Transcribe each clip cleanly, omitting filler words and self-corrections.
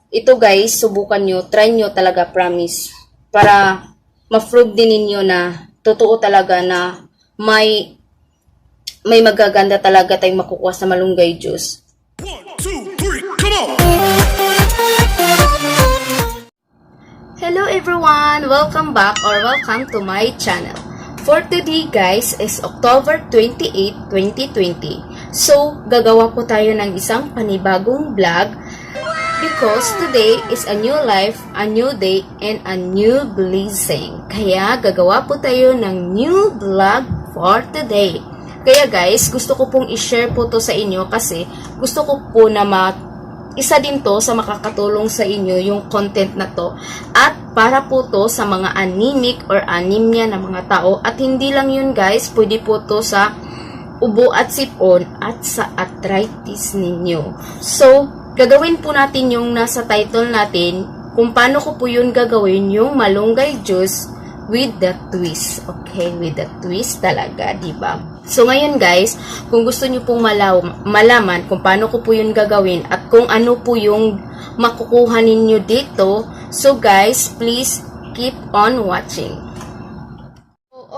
ito guys, subukan nyo, try nyo talaga, promise. Para ma-prove din ninyo na totoo talaga na may magaganda talaga tayong makukuha sa malunggay juice. 1, 2, 3, come on! Hello everyone! Welcome back or welcome to my channel. For today guys is October 28, 2020. So, gagawa po tayo ng isang panibagong vlog because today is a new life, a new day, and a new blessing. Kaya gagawa po tayo ng new vlog for today. Kaya guys, gusto ko pong i-share po to sa inyo kasi gusto ko po na isa din to sa makakatulong sa inyo yung content na to. At para po to sa mga anemic or anemia na mga tao. At hindi lang yun guys, pwede po to sa ubo at sipon at sa arthritis ninyo. So, gagawin po natin yung nasa title natin kung paano ko po yun gagawin yung malunggay juice with the twist. Okay, with the twist talaga, diba? So, ngayon guys, kung gusto nyo pong malaman kung paano ko po yun gagawin at kung ano po yung makukuha ninyo dito, so guys, please keep on watching.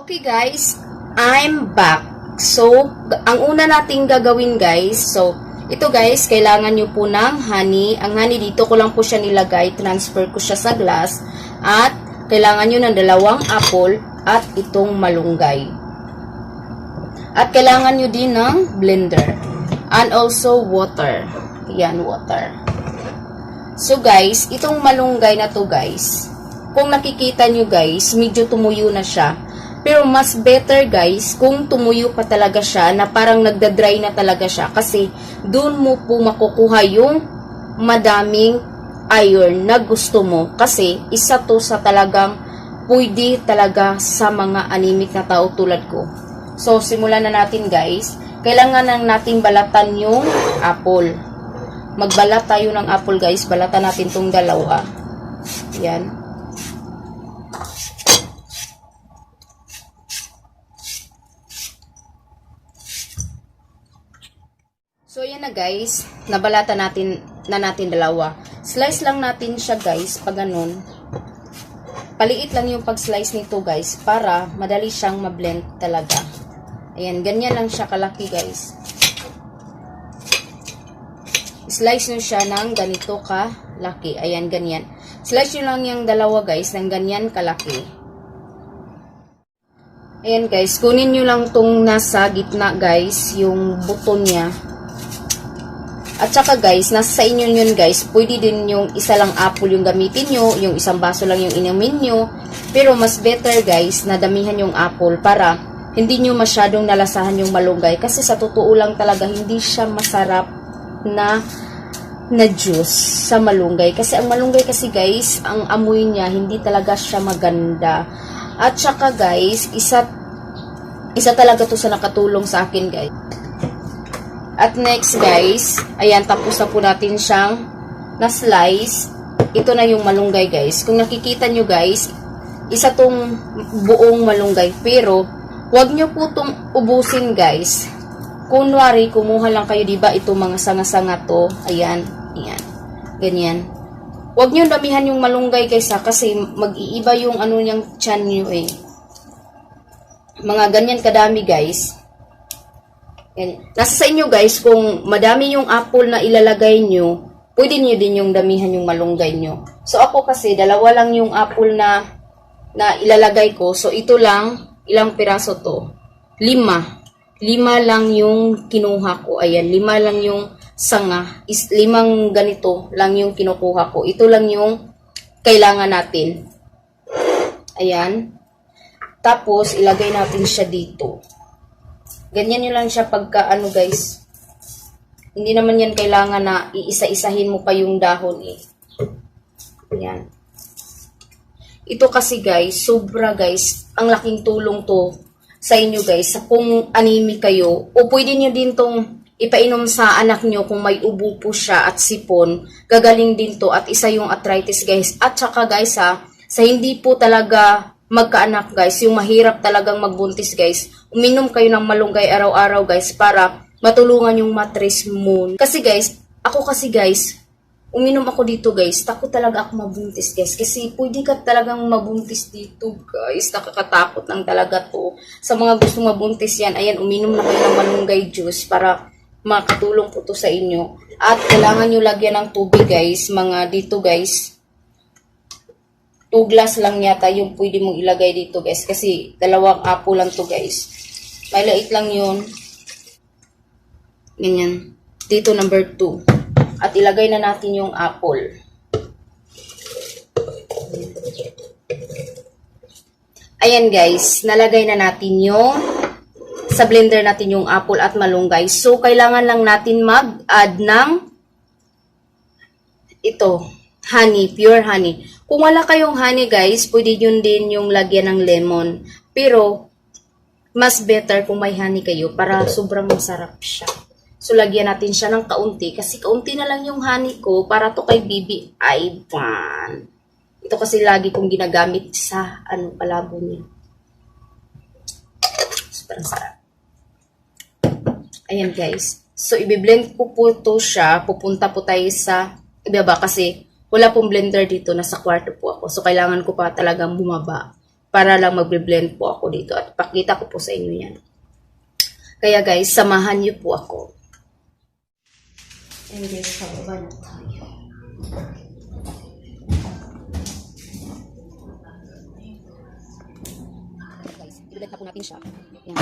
Okay guys, I'm back. So, ang una nating gagawin guys, so, ito guys, kailangan nyo po ng honey. Ang honey dito ko lang po siya nilagay, transfer ko siya sa glass. At, kailangan nyo ng 2 apple at itong malunggay. At, kailangan nyo din ng blender. And also, water. Yan, water. So guys, itong malunggay na to guys, kung nakikita nyo guys, medyo tumuyo na siya. Pero mas better guys, kung tumuyo pa talaga siya, na parang nagda-dry na talaga siya. Kasi, dun mo po makukuha yung madaming iron na gusto mo. Kasi, isa to sa talagang pwede talaga sa mga anemic na tao tulad ko. So, simulan na natin guys. Kailangan lang nating balatan yung apple. Magbalat tayo ng apple guys. Balatan natin tong 2. Yan. So, yan na guys. Nabalatan natin 2. Slice lang natin siya guys. Pag ganun. Paliit lang yung pag-slice nito guys. Para madali siyang ma-blend talaga. Ayan. Ganyan lang siya kalaki guys. Slice nyo siya ng ganito kalaki. Ayan, ganyan. Slice nyo lang yung 2 guys ng ganyan kalaki. Ayan guys. Kunin nyo lang tong nasa gitna guys. Yung buto niya. At saka guys, nasa sa inyo yun guys, pwede din yung isa lang apple yung gamitin nyo, yung isang baso lang yung inumin nyo. Pero mas better guys, na damihan yung apple para hindi nyo masyadong nalasahan yung malunggay. Kasi sa totoo lang talaga, hindi siya masarap na juice sa malunggay. Kasi ang malunggay kasi guys, ang amoy niya, hindi talaga siya maganda. At saka guys, isa talaga to sa nakatulong sa akin guys. At next guys, ayan, tapos na po natin siyang na-slice. Ito na yung malunggay guys. Kung nakikita nyo guys, isa tong buong malunggay. Pero, wag nyo po tong ubusin guys. Kunwari, kumuha lang kayo, diba, itong mga sanga-sanga to. Ayan, ayan, ganyan. Wag nyo damihan yung malunggay guys ha, kasi mag-iiba yung ano niyang tiyan nyo eh. Mga ganyan kadami guys. Yan. Nasa sa inyo guys, kung madami yung apple na ilalagay nyo, pwede nyo din yung damihan yung malunggay nyo. So ako kasi, 2 lang yung apple na ilalagay ko. So ito lang, ilang piraso to? 5. 5 lang yung kinuha ko. Ayan, 5 lang yung sanga. 5 ganito lang yung kinukuha ko. Ito lang yung kailangan natin. Ayan. Tapos, ilagay natin siya dito. Ganyan nyo lang siya pagka ano guys. Hindi naman yan kailangan na iisa-isahin mo pa yung dahon eh. Ayan. Ito kasi guys, sobra guys, ang laking tulong to sa inyo guys. Sa kung anemic kayo, o pwede nyo din tong ipainom sa anak nyo kung may ubo po siya at sipon. Gagaling din to at isa yung arthritis guys. At saka guys sa hindi po talaga magkaanak guys, yung mahirap talagang magbuntis guys, uminom kayo ng malunggay araw-araw guys para matulungan yung mattress mo. Kasi guys, ako kasi guys, uminom ako dito guys, takot talaga ako mabuntis guys. Kasi pwede ka talagang mabuntis dito guys. Nakakatakot lang talaga to. Sa mga gusto mabuntis yan, ayan, uminom na kayo ng malunggay juice para makatulong po to sa inyo. At kailangan nyo lagyan ng tubig guys. Mga dito guys, 2 glass lang yata yung pwede mong ilagay dito guys. Kasi 2 apple lang to guys. May lait lang yun. Ganyan. Dito number 2. At ilagay na natin yung apple. Ayan guys, nalagay na natin yung sa blender natin yung apple at malunggay. So, kailangan lang natin mag-add ng ito, honey, pure honey. Kung wala kayong honey guys, pwede yun din yung lagyan ng lemon. Pero, mas better kung may honey kayo para sobrang masarap siya. So, lagyan natin siya ng kaunti. Kasi kaunti na lang yung honey ko para to kay Bibi Ivan. Ito kasi lagi kong ginagamit sa palabo niya. Super sarap. Ayan guys. So, i-blend ko po to siya. Pupunta po tayo sa ibaba kasi wala pong blender dito. Nasa kwarto po ako. So, kailangan ko pa talagang bumaba para lang mag-blend po ako dito. At pakita ko po sa inyo yan. Kaya guys, samahan niyo po ako. And guys, pababa na tayo. Guys, i-blend na po natin siya. Yan.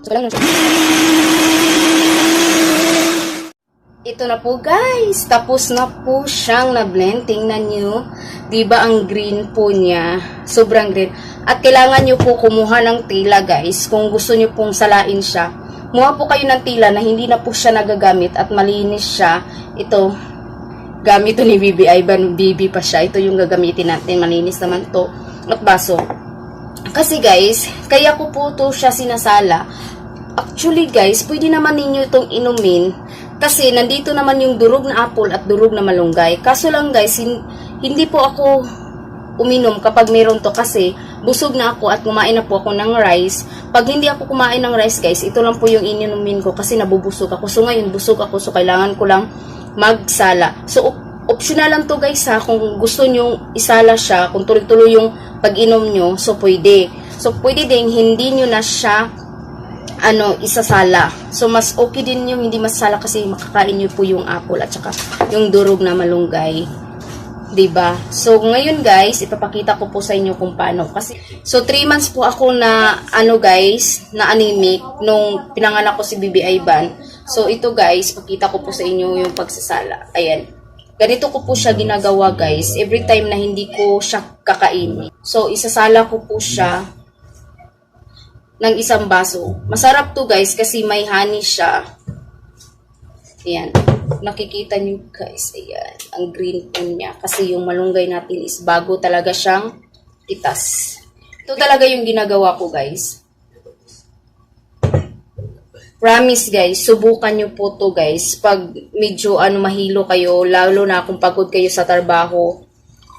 So, lang siya. Ito na po guys. Tapos na po siyang na-blend. Tingnan nyo. Diba ang green po niya? Sobrang green. At kailangan nyo po kumuha ng tila guys. Kung gusto nyo pong salain siya. Muha po kayo ng tila na hindi na po siya nagagamit at malinis siya. Ito, gamit to ni Bibi Ivan. Bibi pa siya. Ito yung gagamitin natin. Malinis naman to. At baso. Kasi guys, kaya ko po to siya sinasala. Actually guys, pwede naman ninyo itong inumin. Kasi nandito naman yung durog na apple at durog na malunggay. Kaso lang guys, hindi po ako uminom kapag meron to kasi busog na ako at kumain na po ako ng rice. Pag hindi ako kumain ng rice guys, ito lang po yung ininumin ko kasi nabubusog ako. So ngayon busog ako, so kailangan ko lang magsala. So optional lang to guys ha, kung gusto nyo isala siya, kung tuloy-tuloy yung pag-inom nyo, so pwede. So pwede din hindi nyo na siya isasala. So mas okay din yung hindi masala kasi makakain nyo po yung apple at saka yung durog na malunggay. 'Di ba? So ngayon guys, ipapakita ko po sa inyo kung paano kasi so 3 months po ako na guys, na anemic nung pinanganak ko si Bibi Ivan. So ito guys, pakita ko po sa inyo yung pagsasala. Ayan. Ganito ko po siya ginagawa guys, every time na hindi ko siya kakainin. So isasala ko po siya ng isang baso. Masarap to guys kasi may honey siya. Ayan. Nakikita nyo guys. Ayan. Ang green po niya. Kasi yung malunggay natin is bago talaga siyang itas. Ito talaga yung ginagawa ko guys. Promise guys, subukan nyo po to guys. Pag medyo mahilo kayo, lalo na kung pagod kayo sa trabaho,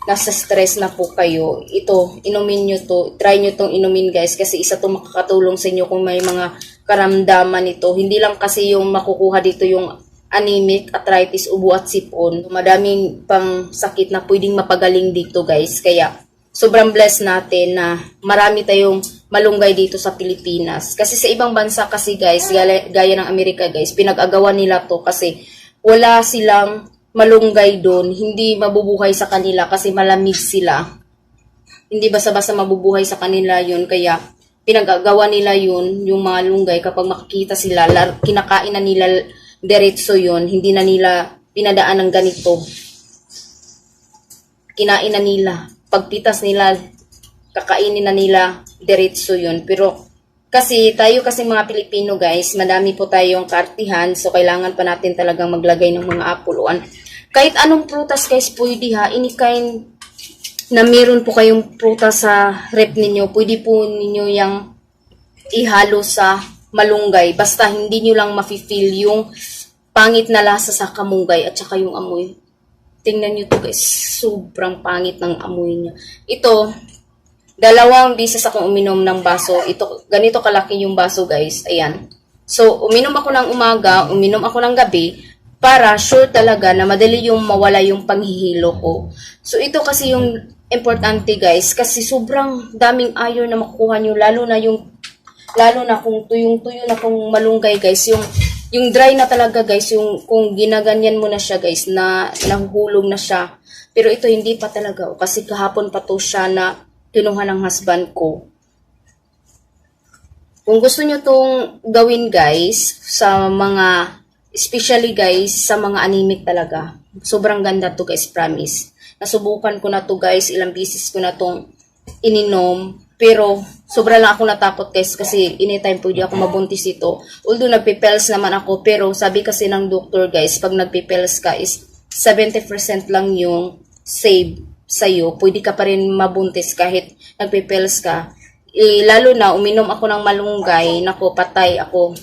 nasa stress na po kayo, ito, inumin nyo to, try nyo tong inumin guys, kasi isa to makakatulong sa inyo kung may mga karamdaman ito. Hindi lang kasi yung makukuha dito yung anemic, arthritis, ubo at sipon. Madaming pang sakit na pwedeng mapagaling dito guys, kaya sobrang blessed natin na marami tayong malunggay dito sa Pilipinas. Kasi sa ibang bansa kasi guys, gaya ng Amerika guys, pinag-agawan nila to kasi wala silang malunggay doon, hindi mabubuhay sa kanila kasi malamig sila. Hindi basta-basta mabubuhay sa kanila yun, kaya pinagagawa nila yun, yung mga lunggay, kapag makikita sila, kinakain na nila diretso yun, hindi na nila pinadaan ng ganito. Kinain na nila. Pagpitas nila, kakainin na nila diretso yun. Pero kasi tayo kasi mga Pilipino guys, madami po tayong kartihan, so kailangan pa natin talagang maglagay ng mga apuluan. Kahit anong prutas guys, pwede ha, any na meron po kayong prutas sa rep ninyo, pwede po ninyo yung ihalo sa malunggay. Basta hindi nyo lang mafe-feel yung pangit na lasa sa kamunggay at saka yung amoy. Tingnan nyo to guys, sobrang pangit ng amoy niya. Ito, 2 beses akong uminom ng baso. Ito, ganito kalaki yung baso guys. Ayan. So, uminom ako ng umaga, uminom ako ng gabi. para sure talaga na madali yung mawala yung panghihilo ko. So ito kasi yung importante guys, kasi sobrang daming iron na makukuha nyo, lalo na kung tuyong-tuyo na kung malunggay guys, yung dry na talaga guys, yung kung ginaganyan mo na siya guys, na nahuhulog na siya. Pero ito hindi pa talaga, kasi kahapon pa to siya na kinuha ng husband ko. Kung gusto nyo tong gawin guys, sa mga, especially guys, sa mga anemic talaga, sobrang ganda to guys, promise. Nasubukan ko na to guys, ilang beses ko na tong ininom, pero sobra lang ako natakot guys, kasi anytime pwede ako mabuntis ito. Although nagpipels naman ako, pero sabi kasi ng doktor guys, pag nagpipels ka is 70% lang yung save sa'yo. Pwede ka pa rin mabuntis kahit nagpipels ka. Lalo na, uminom ako ng malunggay, nako, patay ako.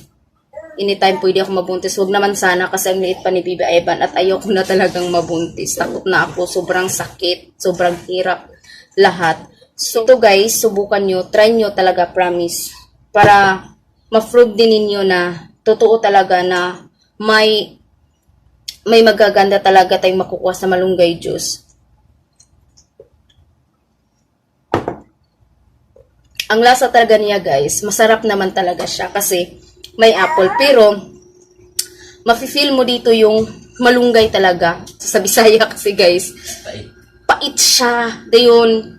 Anytime pwede ako mabuntis. Huwag naman sana kasi ang liit pa ni Bibi Ivan at ayoko na talagang mabuntis. Takot na ako, sobrang sakit, sobrang hirap lahat. So, ito guys, subukan nyo, try nyo talaga, promise. Para ma-prove din ninyo na totoo talaga na may magaganda talaga tayong makukuha sa malunggay juice. Ang lasa talaga niya guys, masarap naman talaga siya kasi may apple. Pero, mafe-feel mo dito yung malunggay talaga. Sa Bisaya kasi guys, pait siya. Dayon,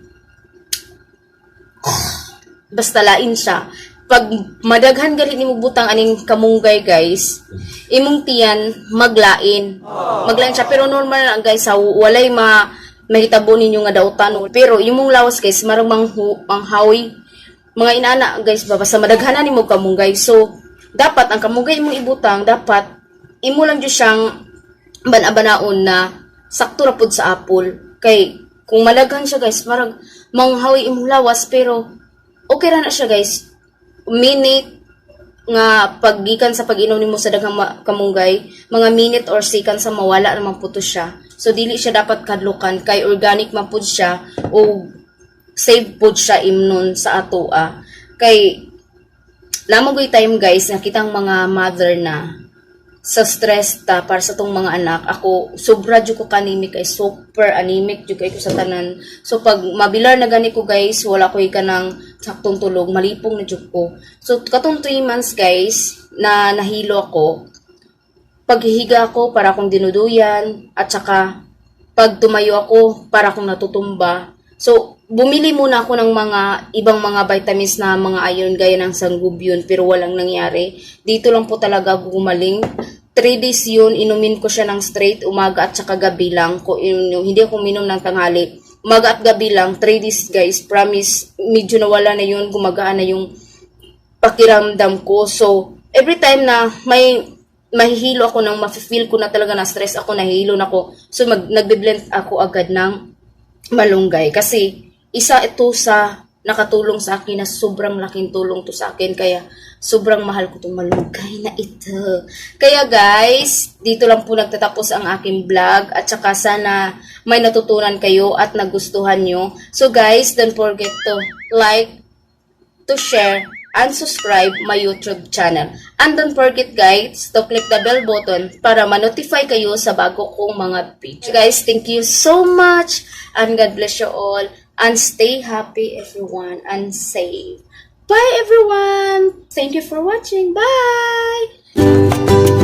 basta lain siya. Pag madaghan galit ni mo butang aning kamunggay guys, imong tiyan maglain. Maglain siya. Pero normal lang guys, walay mahitabo ninyo nga dautan. Pero imong lawas guys, marang manghawi. Mga inana guys, basta madaghanan nimo kamunggay. So, dapat ang kamunggay imong ibutang, dapat imo lang jud siyang banabanaon na sakto ra pud sa apple. Kay kung malaghan siya guys, marang manghawi imong lawas, pero okay ra na siya guys. Minute nga paggikan sa pag-inom nimo sa daghang kamunggay, mga minute or second sa mawala naman puto siya. So dili siya dapat kadlukan kay organic man pud siya o save pud siya imnon sa atoa. Kay namagoy time guys, nakitang mga mother na sa stress ta para sa tong mga anak. Ako sobra jud ko kanimic, kay super anemic jud kay ko sa tanan. So pag mabilar na gani ko guys, wala ko kanang saktong tulog, malipong na jud ko. So katong 3 months guys na nahilo ako, paghihiga ako para akong dinuduyan, at saka pag tumayo ako para akong natutumba. So bumili muna ako ng mga ibang mga vitamins na mga iron gaya ng sangubion, pero walang nangyari. Dito lang po talaga gumaling. 3 days yun, inumin ko siya ng straight, umaga at saka gabi lang. Hindi ako minom ng tanghali. Umaga at gabi lang, 3 days guys, promise, medyo nawala na yun, gumagaan na yung pakiramdam ko. So, every time na may mahihilo ako, nang mafe-feel ko na talaga na stress ako, nahihilo na ako. So, nagbe-blend ako agad ng malunggay. Kasi, isa ito sa nakatulong sa akin, na sobrang laking tulong to sa akin. Kaya, sobrang mahal ko itong malunggay na ito. Kaya guys, dito lang po nagtatapos ang aking vlog. At saka sana may natutunan kayo at nagustuhan nyo. So guys, don't forget to like, to share, and subscribe my YouTube channel. And don't forget guys, to click the bell button para ma-notify kayo sa bago kong mga video. Guys, thank you so much. And God bless you all. And stay happy everyone and safe. Bye everyone. Thank you for watching. Bye.